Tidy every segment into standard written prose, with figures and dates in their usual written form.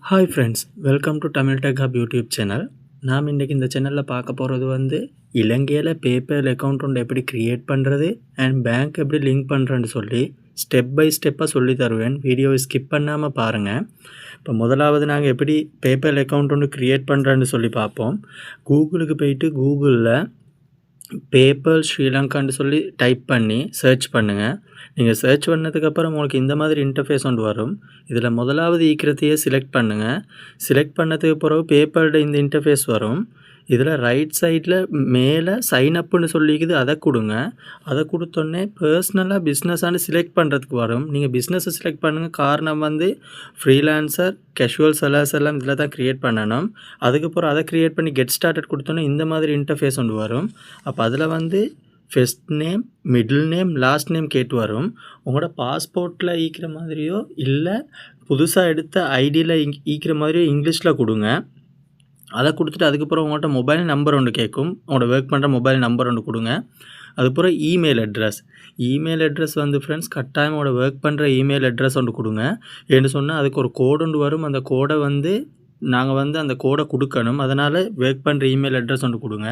Hi friends, welcome to Tamil tech hub YouTube channel. நாம் இன்றைக்கி இந்த சேனலில் பார்க்க போகிறது இலங்கையில் பேப்பர் அக்கௌண்ட் ஒன்று எப்படி க்ரியேட் பண்ணுறது அண்ட் பேங்க் எப்படி லிங்க் பண்ணுறேன்னு சொல்லி ஸ்டெப் பை ஸ்டெப்பாக சொல்லி தருவேன். வீடியோவை ஸ்கிப் பண்ணாமல் பாருங்கள். இப்போ முதலாவது நாங்கள் எப்படி பேப்பர் அக்கௌண்ட் ஒன்று க்ரியேட் பண்ணுறேன்னு சொல்லி பார்ப்போம். கூகுளுக்கு போயிட்டு கூகுளில் பேப்பர் ஸ்ரீலங்கான்னு சொல்லி டைப் பண்ணி சர்ச் பண்ணுங்கள். நீங்கள் சர்ச் பண்ணதுக்கப்புறம் உங்களுக்கு இந்த மாதிரி இன்டர்ஃபேஸ் ஒன்று வரும். இதில் முதலாவது ஈக்கிறதையே செலக்ட் பண்ணுங்கள். செலக்ட் பண்ணதுக்கு பிறகு பேப்பரோட இந்த இன்டர்ஃபேஸ் வரும். இதில் ரைட் சைடில் மேலே சைன் அப்புன்னு சொல்லிக்குது, அதை கொடுங்க. அதை கொடுத்தோன்னே பர்சனலாக பிஸ்னஸானு செலக்ட் பண்ணுறதுக்கு வரும். நீங்கள் பிஸ்னஸை செலக்ட் பண்ணுங்கள். காரணம் ஃப்ரீலான்சர், கேஷுவல் செல்லர்ஸ் எல்லாம் இதில் தான் க்ரியேட் பண்ணணும். அதுக்கப்புறம் அதை க்ரியேட் பண்ணி கெட் ஸ்டார்டட் கொடுத்தோன்னே இந்த மாதிரி இன்டர்ஃபேஸ் ஒன்று வரும். அப்போ அதில் first name, middle name, last name கேட்டு வரும். உங்களோட பாஸ்போர்ட்டில் ஈக்கிற மாதிரியோ இல்லை புதுசாக எடுத்த ஐடியில் ஈக்கிற மாதிரியோ இங்கிலீஷில் கொடுங்க. அதை கொடுத்துட்டு அதுக்கப்புறம் உங்கள்கிட்ட மொபைல் நம்பர் ஒன்று கேட்கும். உங்களோட ஒர்க் பண்ணுற மொபைல் நம்பர் ஒன்று கொடுங்க. அதுக்கப்புறம் இமெயில் அட்ரஸ் ஃப்ரெண்ட்ஸ் கட்டாயம் உங்களோட ஒர்க் பண்ணுற இமெயில் அட்ரஸ் ஒன்று கொடுங்க. ஏன்னு சொன்னால் அதுக்கு ஒரு கோடு ஒன்று வரும். அந்த கோடை நாங்கள் அந்த கோடை கொடுக்கணும். அதனால் ஒர்க் பண்ணுற இமெயில் அட்ரஸ் ஒன்று கொடுங்க.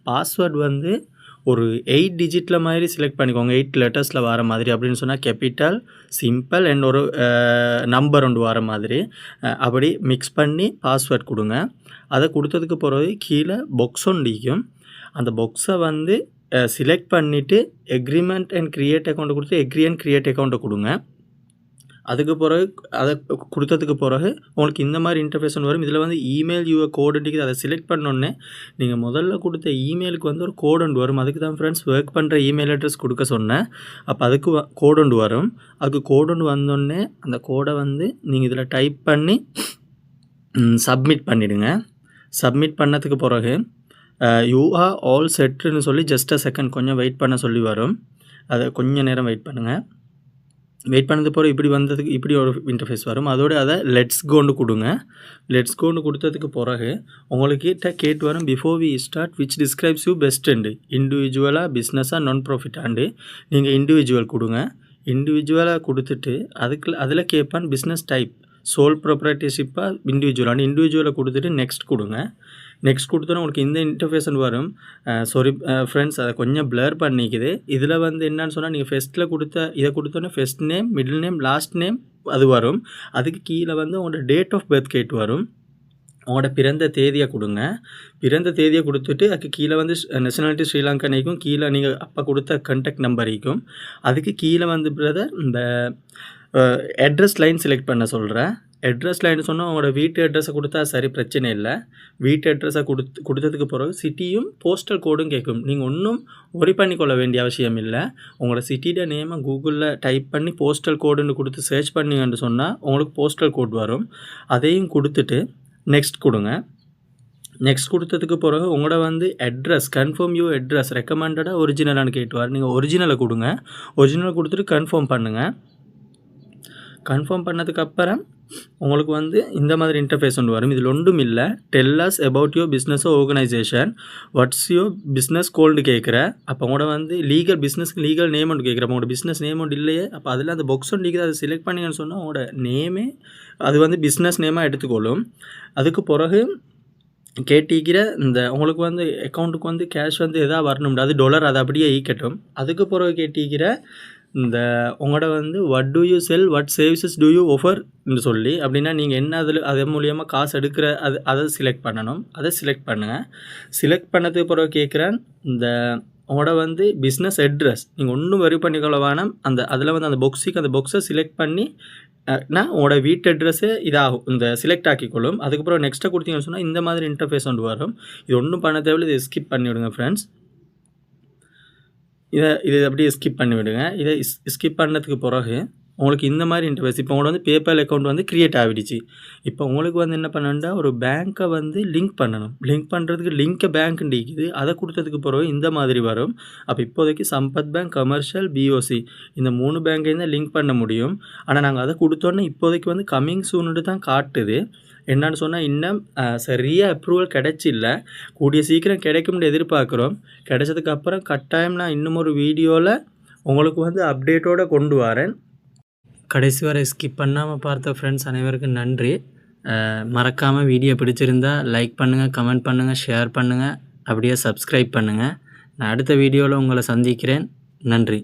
பாஸ்வேர்டு ஒரு 8 டிஜிட்டில் மாதிரி செலக்ட் பண்ணிக்கோங்க. 8 லெட்டர்ஸில் வர மாதிரி. அப்படின்னு சொன்னால் கேபிட்டல், சிம்பிள் அண்ட் ஒரு நம்பர் ஒன்று வர மாதிரி அப்படி மிக்ஸ் பண்ணி பாஸ்வேர்ட் கொடுங்க. அதை கொடுத்ததுக்கு பிறகு கீழே பாக்ஸ் ஒன்று இருக்கும். அந்த பாக்ஸை செலக்ட் பண்ணிவிட்டு எக்ரிமெண்ட் அண்ட் க்ரியேட் அக்கௌண்ட்டை கொடுத்து எக்ரி அண்ட் க்ரியேட் அக்கௌண்ட்டை கொடுங்க. அதுக்கு பிறகு அதை கொடுத்ததுக்கு பிறகு உங்களுக்கு இந்த மாதிரி இன்டர்ஃபேஸ் வரும். இதில் இமெயில் யூஆர் கோடுன்றது அதை செலக்ட் பண்ணோன்னே நீங்கள் முதல்ல கொடுத்த இமெயிலுக்கு ஒரு கோடு ஒன்று வரும். அதுக்கு தான் ஃப்ரெண்ட்ஸ் ஒர்க் பண்ணுற இமெயில் அட்ரஸ் கொடுக்க சொன்னேன். அப்போ அதுக்கு கோடு ஒன்று வரும். அதுக்கு கோடு ஒன்று வந்தோடனே அந்த கோடை நீங்கள் இதில் டைப் பண்ணி சப்மிட் பண்ணிவிடுங்க. சப்மிட் பண்ணதுக்கு பிறகு யூ ஆர் ஆல் செட்டுன்னு சொல்லி ஜஸ்ட் அ செகண்ட் கொஞ்சம் வெயிட் பண்ண சொல்லி வரும். அதை கொஞ்சம் நேரம் வெயிட் பண்ணுங்கள். வெயிட் பண்ணது போகிற இப்படி ஒரு இன்டர்ஃபேஸ் வரும். அதோடு அதை லெட்ஸ் கோன்னு கொடுங்க. லெட்ஸ் கோன்னு கொடுத்ததுக்கு பிறகு உங்கள்கிட்ட கேட்டு வரும் before we start which describes you பெஸ்ட்டுண்டு, இண்டிவிஜுவலாக, பிஸ்னஸாக, நான் ப்ராஃபிட்டாண்டு. நீங்கள் இண்டிவிஜுவல் கொடுங்க. இண்டிவிஜுவலாக கொடுத்துட்டு அதில் கேட்பான் பிஸ்னஸ் டைப், சோல் ப்ராப்பர்ட்டிஷிப்பாக, இண்டிவிஜுவலை கொடுத்துட்டு நெக்ஸ்ட் கொடுங்க. நெக்ஸ்ட் கொடுத்தோன்னா உங்களுக்கு இந்த இன்டர்ஃபேஷன் வரும். சாரி ஃப்ரெண்ட்ஸ், அதை கொஞ்சம் பிளர் பண்ணிக்குது. இதில் என்னன்னு சொன்னால் நீங்கள் ஃபஸ்ட்டில் இதை கொடுத்தோன்னே first name, middle name, last name அது வரும். அதுக்கு கீழே உங்களோட டேட் ஆஃப் பர்த் கேட்டு வரும். உங்களோட பிறந்த தேதியை கொடுங்க. பிறந்த தேதியை கொடுத்துட்டு அதுக்கு கீழே நேஷனாலிட்டி ஸ்ரீலங்கனைக்கும் கீழே நீங்கள் அப்போ கொடுத்த கான்டாக்ட் நம்பரைக்கும் அதுக்கு கீழே பிரதர் இந்த அட்ரஸ் லைன் செலக்ட் பண்ண சொல்கிறேன். அட்ரஸ் லைன் சொன்னால் உங்களோட வீட்டு அட்ரஸை கொடுத்தா சரி, பிரச்சனை இல்லை. வீட்டு அட்ரஸை கொடுத்ததுக்கு பிறகு சிட்டியும் போஸ்டல் கோடும் கேட்கும். நீங்கள் ஒன்றும் ஒரி பண்ணிக்கொள்ள வேண்டிய அவசியம் இல்லை. உங்களோட சிட்டியோட நேமை கூகுளில் டைப் பண்ணி போஸ்டல் கோடுன்னு கொடுத்து சர்ச் பண்ணிங்கன்னு சொன்னால் உங்களுக்கு போஸ்டல் கோட் வரும். அதையும் கொடுத்துட்டு நெக்ஸ்ட் கொடுங்க. நெக்ஸ்ட் கொடுத்ததுக்கு பிறகு உங்களோட அட்ரஸ், கன்ஃபார்ம் யூ அட்ரஸ் ரெக்கமெண்டடாக ஒரிஜினலானு கேட்டுவார். நீங்கள் ஒரிஜினலை கொடுங்க. ஒரிஜினல் கொடுத்துட்டு கன்ஃபார்ம் பண்ணுங்கள். கன்ஃபார்ம் பண்ணதுக்கப்புறம் உங்களுக்கு இந்த மாதிரி இன்டர்ஃபேஸ் ஒன்று வரும். இதில் ஒன்றும் இல்லை. Tell us about your business organisation, what's your business goal கேட்குற. அப்போ உங்களோட லீகல் பிஸ்னஸ்க்கு லீகல் நேம் ஒன்று கேட்குற. உங்களோட பிஸ்னஸ் நேம் ஒன்று இல்லையே. அப்போ அதில் அந்த பாக்ஸ் ஒன்று இருக்குது, அதை செலக்ட் பண்ணிங்கன்னு சொன்னால் உங்களோட நேமே அது பிஸ்னஸ் நேமாக எடுத்துக்கொள்ளும். அதுக்கு பிறகு கேட்டிக்கிற இந்த உங்களுக்கு அக்கௌண்ட்டுக்கு கேஷ் எதாவது வரணும்னா அது டாலர், அதை அப்படியே ஈக்கட்டும். அதுக்கு பிறகு கேட்டிக்கிற இந்த உங்களோட what do you sell, what services do you ஆஃபர்னு சொல்லி, அப்படின்னா நீங்கள் என்ன அது மூலியமாக காசு எடுக்கிற அதை செலக்ட் பண்ணணும். அதை செலக்ட் பண்ணுங்கள். செலக்ட் பண்ணதுக்கு பிறகு கேட்குறேன் இந்த உங்களோட பிஸ்னஸ் அட்ரஸ் நீங்கள் ஒன்றும் வெரி பண்ணிக்கொள்ள வேணாம். அதில் அந்த பாக்ஸை செலக்ட் பண்ணி உங்களோட வீட்டு அட்ரஸு இதாகும், இந்த செலக்ட் ஆக்கிக்கொள்ளும். அதுக்கப்புறம் நெக்ஸ்ட்டை கொடுத்தீங்கன்னு சொன்னால் இந்த மாதிரி இன்டர்ஃபேஸ் ஒன்று வரும். இது ஒன்றும் பண்ண தேவையில்லை. இதை ஸ்கிப் பண்ணிவிடுங்க ஃப்ரெண்ட்ஸ். இதை அப்படியே ஸ்கிப் பண்ணிவிடுங்க. இதை ஸ்கிப் பண்ணதுக்கு பிறகு உங்களுக்கு இந்த மாதிரி இன்டர்ஃபேஸ் இப்போ உங்களோட பேபால் அக்கௌண்ட் க்ரியேட் ஆகிடுச்சு. இப்போ உங்களுக்கு என்ன பண்ணணும்னா ஒரு பேங்க்கை லிங்க் பண்ணணும். லிங்க் பண்ணுறதுக்கு லிங்க்கை பேங்க் இருக்குது. அதை கொடுத்ததுக்கு பிறகு இந்த மாதிரி வரும். அப்போ இப்போதைக்கு சம்பத் பேங்க், கமர்ஷியல், பிஓசி இந்த 3 பேங்கையும் தான் லிங்க் பண்ண முடியும். ஆனால் நாங்கள் அதை கொடுத்தோன்னே இப்போதைக்கு கம்மிங் சூன்னு தான் காட்டுது. என்னன்னு சொன்னால் இன்னும் சரியாக அப்ரூவல் கிடைச்சில்ல. கூடிய சீக்கிரம் கிடைக்கும்னு எதிர்பார்க்குறோம். கிடைச்சதுக்கப்புறம் கட்டாயம் நான் இன்னும் ஒரு வீடியோவில் உங்களுக்கு அப்டேட்டோடு கொண்டு வரேன். கடைசி வரை ஸ்கிப் பண்ணாமல் பார்த்த ஃப்ரெண்ட்ஸ் அனைவருக்கும் நன்றி. மறக்காமல் வீடியோ பிடிச்சிருந்தா லைக் பண்ணுங்கள், கமெண்ட் பண்ணுங்கள், ஷேர் பண்ணுங்கள், அப்படியே சப்ஸ்கிரைப் பண்ணுங்கள். நான் அடுத்த வீடியோவில் உங்களை சந்திக்கிறேன். நன்றி.